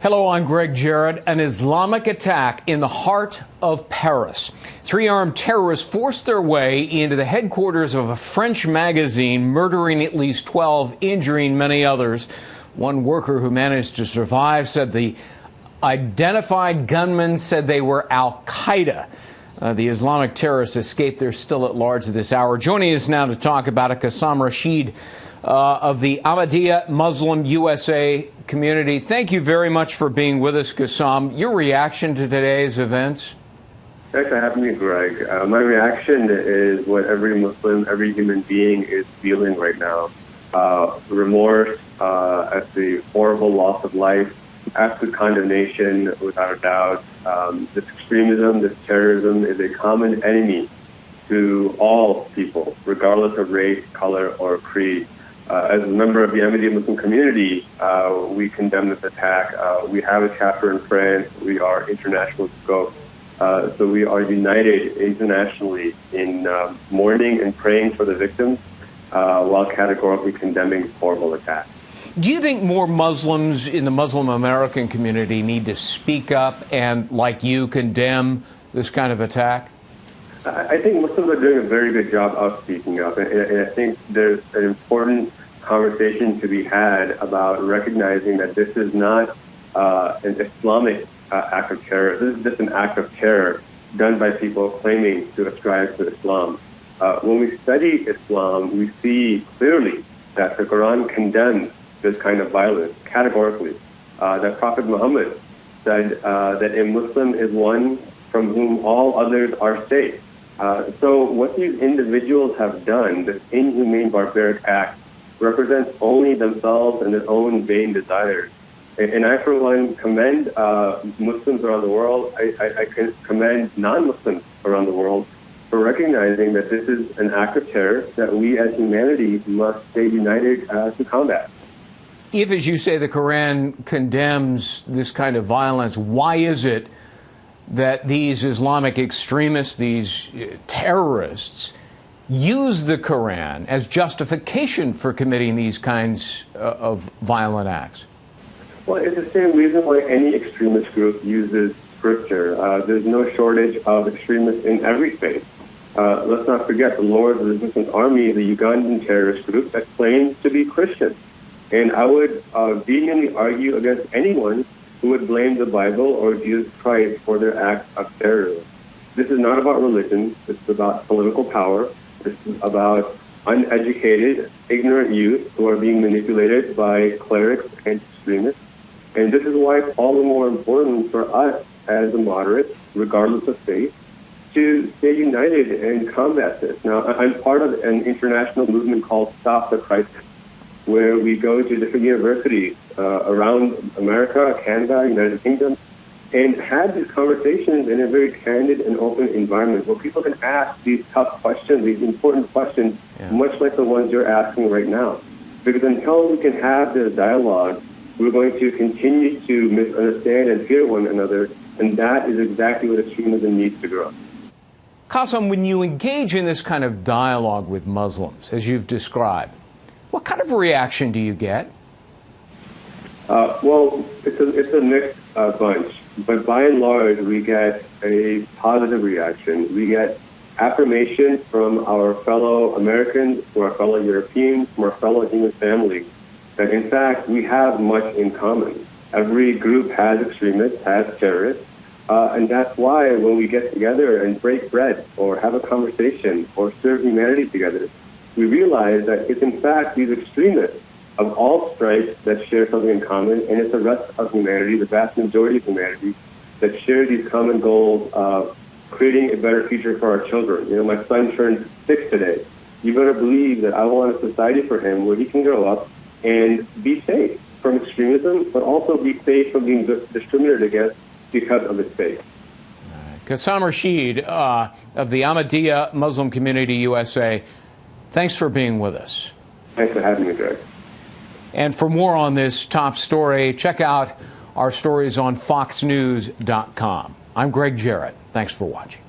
Hello, I'm Greg Jarrett. An Islamic attack in the heart of Paris. Three armed terrorists forced their way into the headquarters of a French magazine, murdering at least 12, injuring many others. One worker who managed to survive said the identified gunmen said they were al-Qaeda. The Islamic terrorists escaped. They're still at large at this hour. Joining us now to talk about it, Qasim Rashid of the Ahmadiyya Muslim USA community. Thank you very much for being with us, Qasim. Your reaction to today's events? Thanks for having me, Greg. My reaction is what every Muslim, every human being is feeling right now. Remorse at the horrible loss of life, absolute condemnation without a doubt. This extremism, this terrorism is a common enemy to all people, regardless of race, color, or creed. As a member of the Ahmadiyya Muslim community, we condemn this attack. We have a chapter in France. We are international scope. So we are united internationally in mourning and praying for the victims while categorically condemning horrible attacks. Do you think more Muslims in the Muslim American community need to speak up and, like you, condemn this kind of attack? I think Muslims are doing a very good job of speaking up, and I think there's an important conversation to be had about recognizing that this is not an Islamic act of terror. This is just an act of terror done by people claiming to ascribe to Islam. When we study Islam, we see clearly that the Quran condemns this kind of violence categorically. That Prophet Muhammad said that a Muslim is one from whom all others are safe. So what these individuals have done, this inhumane, barbaric act, represents only themselves and their own vain desires. And I, for one, commend Muslims around the world. I commend non-Muslims around the world for recognizing that this is an act of terror that we as humanity must stay united to combat. If, as you say, the Quran condemns this kind of violence, why is it that these Islamic extremists, these terrorists, use the Quran as justification for committing these kinds of violent acts? Well, it's the same reason why any extremist group uses scripture. There's no shortage of extremists in every faith. Let's not forget the Lord's Resistance Army, the Ugandan terrorist group that claims to be Christian. And I would vehemently argue against anyone who would blame the Bible or Jesus Christ for their acts of terrorism. This is not about religion. This is about political power. This is about uneducated, ignorant youth who are being manipulated by clerics and extremists. And this is why it's all the more important for us as the moderates, regardless of faith, to stay united and combat this. Now, I'm part of an international movement called Stop the Crisis, where we go to different universities around America, Canada, United Kingdom, and have these conversations in a very candid and open environment where people can ask these tough questions, these important questions, much like the ones you're asking right now. Because until we can have this dialogue, we're going to continue to misunderstand and fear one another, and that is exactly what extremism needs to grow. Qasim, when you engage in this kind of dialogue with Muslims, as you've described, what kind of reaction do you get? Well, it's a mixed bunch, but by and large, we get a positive reaction. We get affirmation from our fellow Americans, from our fellow Europeans, from our fellow human families, that in fact, we have much in common. Every group has extremists, has terrorists, and that's why when we get together and break bread or have a conversation or serve humanity together, we realize that it's in fact these extremists of all stripes that share something in common, and it's the rest of humanity, the vast majority of humanity, that share these common goals of creating a better future for our children. You know, my son turned 6 today. You better believe that I want a society for him where he can grow up and be safe from extremism, but also be safe from being discriminated against because of his faith. Qasim Rashid of the Ahmadiyya Muslim Community USA, thanks for being with us. Thanks for having me, Greg. And for more on this top story, check out our stories on foxnews.com. I'm Greg Jarrett. Thanks for watching.